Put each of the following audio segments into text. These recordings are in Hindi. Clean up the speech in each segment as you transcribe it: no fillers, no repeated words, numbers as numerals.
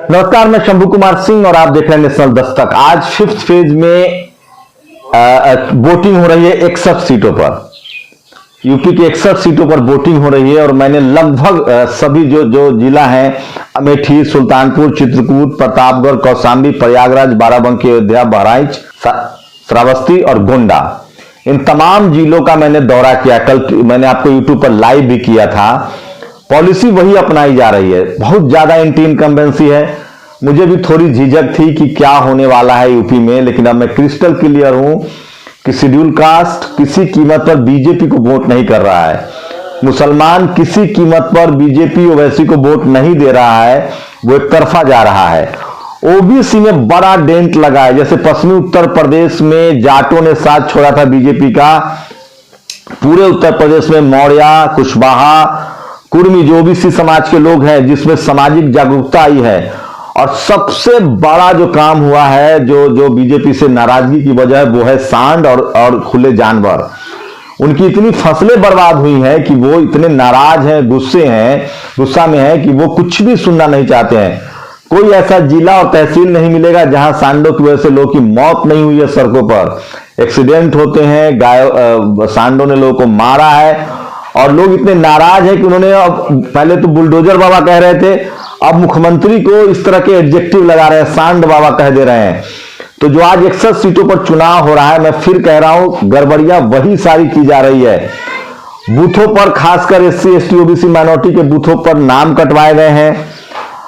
नमस्कार, मैं शंभू कुमार सिंह और आप देख रहे हैं नेशनल दस्तक। आज फिफ्थ फेज में वोटिंग हो रही है 61 सीटों पर। यूपी की 61 सीटों पर वोटिंग हो रही है और मैंने लगभग सभी जो जिला हैं, अमेठी, सुल्तानपुर, चित्रकूट, प्रतापगढ़, कौशाम्बी, प्रयागराज, बाराबंकी, अयोध्या, बहराइच, श्रावस्ती और गोंडा, इन तमाम जिलों का मैंने दौरा किया। कल मैंने आपको यूट्यूब पर लाइव भी किया था। पॉलिसी वही अपनाई जा रही है। बहुत ज्यादा एंटी इनकम्बेंसी है। मुझे भी थोड़ी झिझक थी कि क्या होने वाला है यूपी में, लेकिन अब मैं क्रिस्टल क्लियर हूं कि शेड्यूल कास्ट किसी कीमत पर बीजेपी को वोट नहीं कर रहा है। मुसलमान किसी कीमत पर बीजेपी ओवैसी को वोट नहीं दे रहा है, वो एक तरफा जा रहा है। ओबीसी में बड़ा डेंट लगा है। जैसे पश्चिमी उत्तर प्रदेश में जाटों ने साथ छोड़ा था बीजेपी का, पूरे उत्तर प्रदेश में मौर्य, कुशवाहा, कुर्मी, जो ओबीसी समाज के लोग हैं, जिसमें सामाजिक जागरूकता आई है। और सबसे बड़ा जो काम हुआ है, जो बीजेपी से नाराजगी की वजह है, वो है सांड और खुले जानवर। उनकी इतनी फसलें बर्बाद हुई हैं कि वो इतने नाराज हैं, गुस्सा में हैं कि वो कुछ भी सुनना नहीं चाहते हैं। कोई ऐसा जिला और तहसील नहीं मिलेगा जहां सांडों की वजह से लोगों की मौत नहीं हुई है। सड़कों पर एक्सीडेंट होते हैं, सांडों ने लोगों को मारा है। और लोग इतने नाराज हैं कि उन्होंने, अब पहले तो बुलडोजर बाबा कह रहे थे, अब मुख्यमंत्री को इस तरह के एडजेक्टिव लगा रहे हैं, सांड बाबा कह दे रहे हैं। तो जो आज 61 सीटों पर चुनाव हो रहा है, मैं फिर कह रहा हूं, गड़बड़ियां वही सारी की जा रही है। बूथों पर, खासकर SC, ST, OBC माइनॉरिटी के बूथों पर नाम कटवाए गए हैं।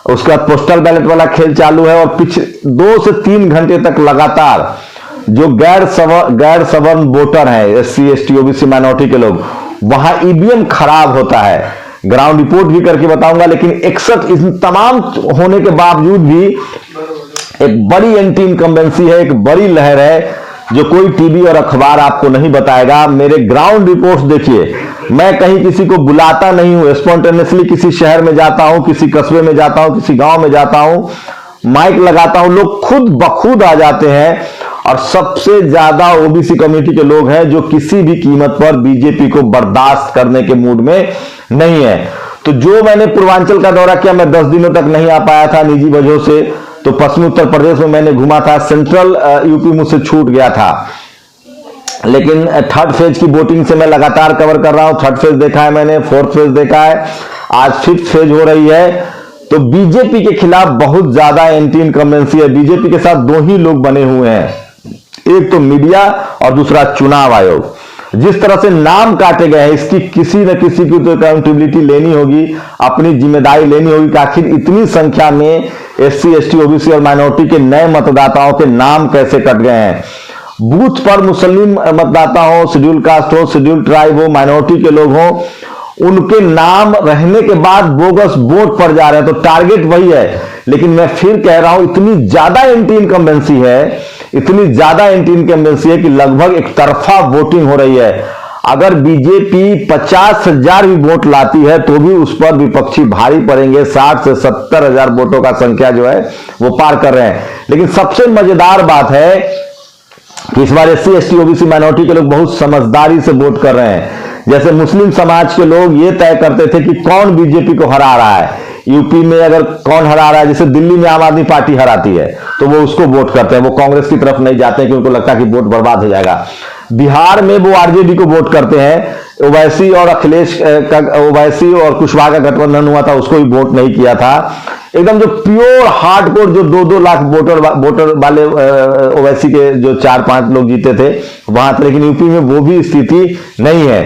उसके बाद पोस्टल बैलेट वाला खेल चालू है। और पिछले 2 से 3 घंटे तक लगातार जो गैर सवर्ण वोटर हैं, SC, ST, OBC माइनॉरिटी के लोग, वहां ईवीएम खराब होता है। ग्राउंड रिपोर्ट भी करके बताऊंगा। लेकिन 61 इन तमाम होने के बावजूद भी एक बड़ी एंटी इनकम्बेंसी है, एक बड़ी लहर है, जो कोई टीवी और अखबार आपको नहीं बताएगा। मेरे ग्राउंड रिपोर्ट्स देखिए। मैं कहीं किसी को बुलाता नहीं हूं, स्पॉन्टेनियसली किसी शहर में जाता हूं, किसी कस्बे में जाता हूं, किसी गांव में जाता हूं, माइक लगाता हूं, लोग खुद बखुद आ जाते हैं। और सबसे ज्यादा ओबीसी कम्युनिटी के लोग हैं जो किसी भी कीमत पर बीजेपी को बर्दाश्त करने के मूड में नहीं है। तो जो मैंने पूर्वांचल का दौरा किया, मैं 10 दिनों तक नहीं आ पाया था निजी वजहों से। तो पश्चिमी उत्तर प्रदेश में मैंने घूमा था, सेंट्रल यूपी मुझसे छूट गया था। लेकिन थर्ड फेज की वोटिंग से मैं लगातार कवर कर रहा हूं। थर्ड फेज देखा है मैंने, फोर्थ फेज देखा है, आज फिफ्थ फेज हो रही है। तो बीजेपी के खिलाफ बहुत ज्यादा एंटी इनकम्बेंसी है। बीजेपी के साथ 2 ही लोग बने हुए हैं, एक तो मीडिया और दूसरा चुनाव आयोग। जिस तरह से नाम काटे गए हैं, इसकी किसी न किसी की तो अकाउंटेबिलिटी लेनी होगी, अपनी जिम्मेदारी लेनी होगी कि आखिर इतनी संख्या में SC, ST, OBC और माइनॉरिटी के नए मतदाताओं के नाम कैसे कट गए हैं। बूथ पर मुस्लिम मतदाता हो, शेड्यूल कास्ट हो, शेड्यूल ट्राइब हो, माइनॉरिटी के लोग हो, उनके नाम रहने के बाद बोगस वोट पड़ जा रहे हैं। तो टारगेट वही है। लेकिन मैं फिर कह रहा हूं, इतनी ज्यादा एंटी इनकम्बेंसी है, इतनी ज्यादा एंटी इनकम्बेंसी है कि लगभग एक तरफा वोटिंग हो रही है। अगर बीजेपी 50,000 भी वोट लाती है तो भी उस पर विपक्षी भारी पड़ेंगे। 60 से 70,000 वोटों का संख्या जो है वो पार कर रहे हैं। लेकिन सबसे मजेदार बात है कि इस बार SC, ST, OBC माइनॉरिटी के लोग बहुत समझदारी से वोट कर रहे हैं। जैसे मुस्लिम समाज के लोग ये तय करते थे कि कौन बीजेपी को हरा रहा है। यूपी में अगर कौन हरा रहा है, जैसे दिल्ली में आम आदमी पार्टी हराती है तो वो उसको वोट करते हैं, वो कांग्रेस की तरफ नहीं जाते हैं कि उनको लगता है कि वोट बर्बाद हो जाएगा। बिहार में वो आरजेडी को वोट करते हैं। ओवैसी और अखिलेश का, ओवैसी और कुशवाहा का गठबंधन हुआ था, उसको भी वोट नहीं किया था। एकदम जो प्योर हार्डकोर, जो 2-2 लाख वोटर वाले ओवैसी के जो 4-5 लोग जीते थे वहां थे। लेकिन यूपी में वो भी स्थिति नहीं है।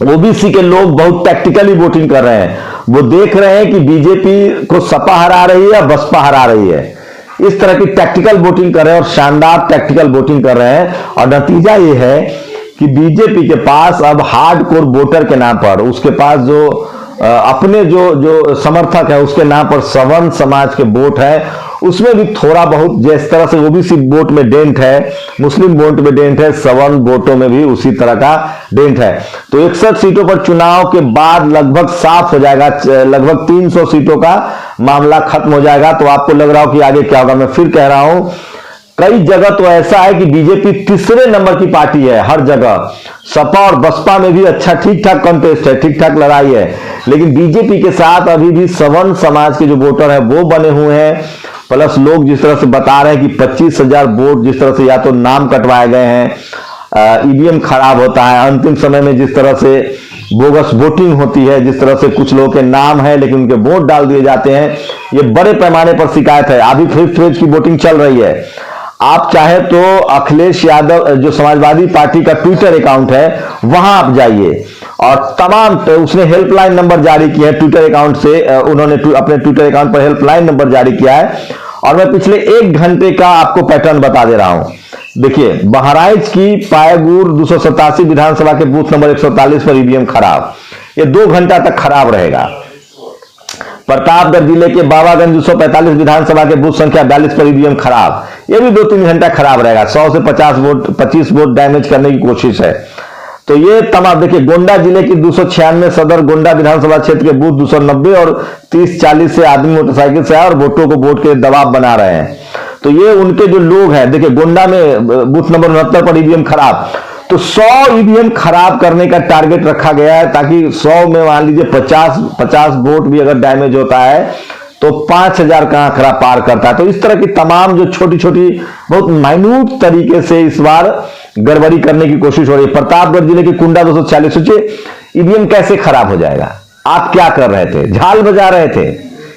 ओबीसी के लोग बहुत टैक्टिकली वोटिंग कर रहे हैं। वो देख रहे हैं कि बीजेपी को सपा हरा रही है या बसपा हरा रही है। इस तरह की टैक्टिकल वोटिंग कर रहे हैं और शानदार टैक्टिकल वोटिंग कर रहे हैं। और नतीजा ये है कि बीजेपी के पास अब हार्डकोर वोटर के नाम पर, उसके पास जो अपने जो समर्थक है, उसके नाम पर सवर्ण समाज के वोट है, उसमें भी थोड़ा बहुत, जिस तरह से ओबीसी वोट में डेंट है, मुस्लिम वोट में डेंट है, सवर्ण वोटों में भी उसी तरह का डेंट है। तो 61 सीटों पर चुनाव के बाद लगभग साफ हो जाएगा, लगभग 300 सीटों का मामला खत्म हो जाएगा। तो आपको लग रहा हो कि आगे क्या होगा। मैं फिर कह रहा हूं, कई जगह तो ऐसा है कि बीजेपी तीसरे नंबर की पार्टी है हर जगह। सपा और बसपा में भी अच्छा ठीक ठाक कंटेस्ट है, ठीक ठाक लड़ाई है, लेकिन बीजेपी के साथ अभी भी सवर्ण समाज के जो वोटर है वो बने हुए हैं। प्लस लोग जिस तरह से बता रहे हैं कि 25,000 वोट जिस तरह से या तो नाम कटवाए गए हैं, ईवीएम खराब होता है, अंतिम समय में जिस तरह से बोगस वोटिंग होती है, जिस तरह से कुछ लोगों के नाम है लेकिन उनके वोट डाल दिए जाते हैं, ये बड़े पैमाने पर शिकायत है। अभी फिफ्थ फेज की वोटिंग चल रही है। आप चाहे तो अखिलेश यादव जो समाजवादी पार्टी का ट्विटर अकाउंट है वहां आप जाइए और तमाम उसने हेल्पलाइन नंबर जारी किया है ट्विटर अकाउंट से, उन्होंने अपने ट्विटर अकाउंट पर हेल्पलाइन नंबर जारी किया है और मैं पिछले 1 घंटे का आपको पैटर्न बता दे रहा हूं। देखिए, बहराइच की पायगुर 287 विधानसभा के बूथ नंबर 143 पर ईवीएम खराब, ये 2 घंटा तक खराब रहेगा। प्रतापगढ़ जिले के बाबागंज 245 विधानसभा के बूथ संख्या 42 पर ईवीएम खराब, ये भी 2-3 घंटा खराब रहेगा। 100 से 25 वोट डैमेज करने की कोशिश है। तो ये तमाम देखिए, गोंडा जिले की 296 सदर गोंडा विधानसभा क्षेत्र के बूथ 290 और 30-40 से आदमी मोटरसाइकिल से आए और वोटों को वोट के दबाव बना रहे हैं। तो ये उनके जो लोग हैं, देखिए गोंडा में बूथ नंबर 69 पर ईवीएम खराब, तो 100 ईवीएम खराब करने का टारगेट रखा गया है ताकि 100 में मान लीजिए 50 वोट भी अगर डैमेज होता है तो 5,000 का आंकड़ा पार करता है। तो इस तरह की तमाम जो छोटी छोटी बहुत माइन्यूट तरीके से इस बार गड़बड़ी करने की कोशिश हो रही है। प्रतापगढ़ जिले की कुंडा 246, सोचिए ईवीएम कैसे खराब हो जाएगा। आप क्या कर रहे थे? झाल बजा रहे थे।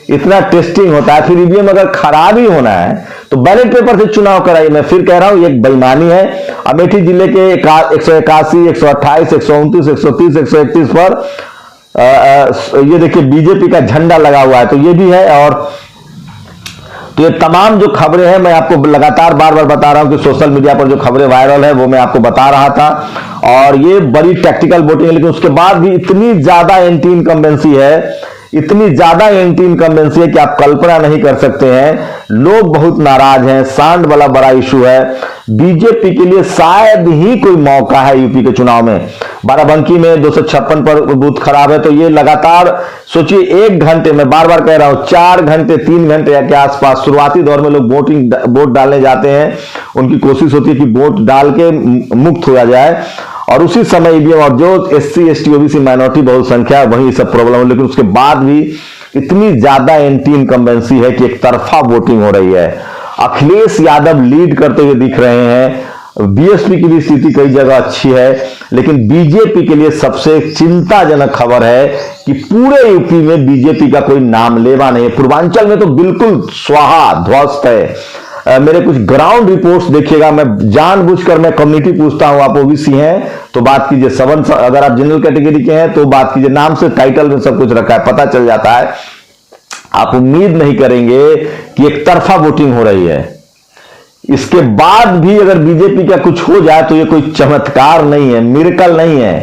इतना टेस्टिंग होता है, फिर ईवीएम अगर खराब ही होना है तो बैलेट पेपर से चुनाव कराइए। मैं फिर कह रहा हूं, एक बेईमानी है। अमेठी जिले के 181, 128, 129, 130, 131 पर ये देखिए बीजेपी का झंडा लगा हुआ है, तो ये भी है। और तो ये तमाम जो खबरें हैं मैं आपको लगातार बार बार बता रहा हूं कि सोशल मीडिया पर जो खबरें वायरल है वो मैं आपको बता रहा था। और ये बड़ी टैक्टिकल वोटिंग है, लेकिन उसके बाद भी इतनी ज्यादा एंटी इनकम्बेंसी है, इतनी ज्यादा एंटी इनकम्बेंसी है कि आप कल्पना नहीं कर सकते हैं। लोग बहुत नाराज हैं, सांड वाला बड़ा इशू है। बीजेपी के लिए शायद ही कोई मौका है यूपी के चुनाव में। बाराबंकी में 256 पर बूथ खराब है, तो ये लगातार सोचिए 1 घंटे में, बार बार कह रहा हूं 4 घंटे 3 घंटे के आसपास शुरुआती दौर में लोग वोट डालने जाते हैं, उनकी कोशिश होती है कि वोट डाल के मुक्त हो जाए और उसी समय ईवीएम, और जो SC ST OBC माइनॉरिटी बहुसंख्या वही सब प्रॉब्लम है। लेकिन उसके बाद भी इतनी ज्यादा एंटी इनकम्बेंसी है कि एक तरफा वोटिंग हो रही है। अखिलेश यादव लीड करते हुए दिख रहे हैं। बीएसपी की भी स्थिति कई जगह अच्छी है, लेकिन बीजेपी के लिए सबसे चिंताजनक खबर है कि पूरे यूपी में बीजेपी का कोई नाम लेवा नहीं है। पूर्वांचल में तो बिल्कुल स्वाहा ध्वस्त है। मेरे कुछ ग्राउंड रिपोर्ट्स देखिएगा, मैं जानबूझकर मैं कम्युनिटी पूछता हूं, आप ओबीसी हैं तो बात कीजिए, सवन अगर आप जनरल कैटेगरी के हैं तो बात कीजिए, नाम से टाइटल में सब कुछ रखा है, पता चल जाता है। आप उम्मीद नहीं करेंगे कि एक तरफा वोटिंग हो रही है। इसके बाद भी अगर बीजेपी का कुछ हो जाए तो ये कोई चमत्कार नहीं है, मिरेकल नहीं है,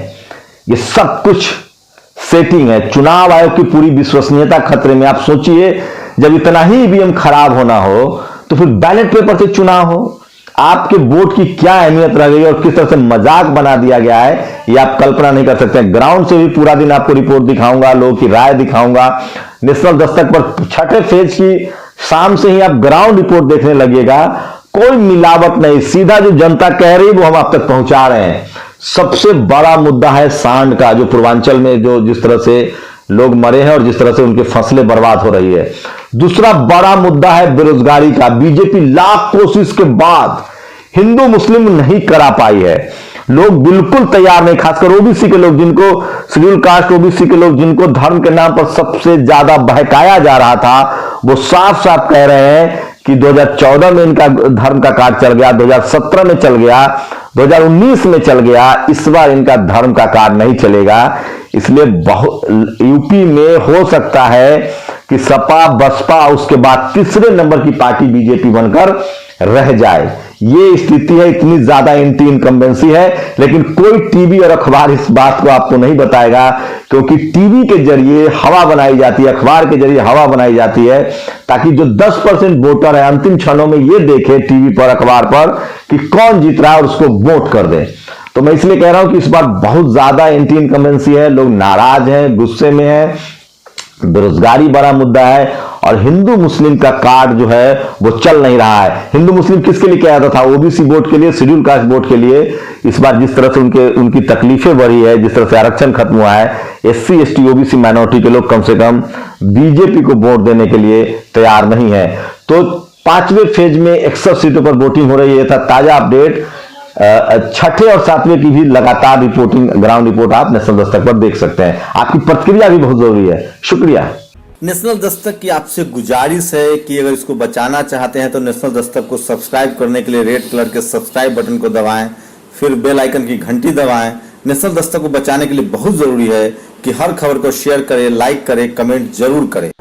ये सब कुछ सेटिंग है। चुनाव आयोग की पूरी विश्वसनीयता खतरे में। आप सोचिए, जब इतना ही ईवीएम खराब होना हो तो फिर बैलेट पेपर से चुनाव हो, आपके वोट की क्या अहमियत रह गई और किस तरह से मजाक बना दिया गया है, ये आप कल्पना नहीं कर सकते। ग्राउंड से भी पूरा दिन आपको रिपोर्ट दिखाऊंगा, लोगों की राय दिखाऊंगा। नेशनल दस्तक पर 6ठे फेज की शाम से ही आप ग्राउंड रिपोर्ट देखने लगिएगा। कोई मिलावट नहीं, सीधा जो जनता कह रही वो हम आप तक पहुंचा रहे हैं। सबसे बड़ा मुद्दा है सांड का, जो पूर्वांचल में जो जिस तरह से लोग मरे हैं और जिस तरह से उनकी फसलें बर्बाद हो रही है। दूसरा बड़ा मुद्दा है बेरोजगारी का। बीजेपी लाख कोशिश के बाद हिंदू मुस्लिम नहीं करा पाई है। लोग बिल्कुल तैयार नहीं, खासकर ओबीसी के लोग, जिनको शेड्यूल कास्ट ओबीसी के लोग, जिनको धर्म के नाम पर सबसे ज्यादा बहकाया जा रहा था, वो साफ साफ कह रहे हैं कि 2014 में इनका धर्म का कार्ड चल गया, 2017 में चल गया, 2019 में चल गया, इस बार इनका धर्म का कार्ड नहीं चलेगा। इसलिए यूपी में हो सकता है कि सपा बसपा उसके बाद तीसरे नंबर की पार्टी बीजेपी बनकर रह जाए। ये स्थिति है, इतनी ज्यादा एंटी इनकम्बेंसी है। लेकिन कोई टीवी और अखबार इस बात को आपको नहीं बताएगा, क्योंकि टीवी के जरिए हवा बनाई जाती है, अखबार के जरिए हवा बनाई जाती है, ताकि जो 10% वोटर है अंतिम क्षणों में ये देखे टीवी पर अखबार पर कि कौन जीत रहा है और उसको वोट कर दे। तो मैं इसलिए कह रहा हूं कि इस बार बहुत ज्यादा एंटी इनकम्बेंसी है, लोग नाराज हैं, गुस्से में हैं। बेरोजगारी बड़ा मुद्दा है और हिंदू मुस्लिम का कार्ड जो है वो चल नहीं रहा है। हिंदू मुस्लिम किसके लिए किया जाता था? ओबीसी वोट के लिए, शेड्यूल कास्ट वोट के लिए। इस बार जिस तरह से उनकी तकलीफें बढ़ी है, जिस तरह से आरक्षण खत्म हुआ है, एससी एसटी ओबीसी माइनॉरिटी के लोग कम से कम बीजेपी को वोट देने के लिए तैयार नहीं है। तो 5वें फेज में 61 सीटों पर वोटिंग हो रही है। यह था ताजा अपडेट। छठे और 7वें की भी लगातार रिपोर्टिंग, ग्राउंड रिपोर्ट आप नेशनल दस्तक पर देख सकते हैं। आपकी प्रतिक्रिया भी बहुत जरूरी है। शुक्रिया। नेशनल दस्तक की आपसे गुजारिश है कि अगर इसको बचाना चाहते हैं तो नेशनल दस्तक को सब्सक्राइब करने के लिए रेड कलर के सब्सक्राइब बटन को दबाएं, फिर बेल आइकन की घंटी दबाएं। नेशनल दस्तक को बचाने के लिए बहुत जरूरी है कि हर खबर को शेयर करें, लाइक करें, कमेंट जरूर करें।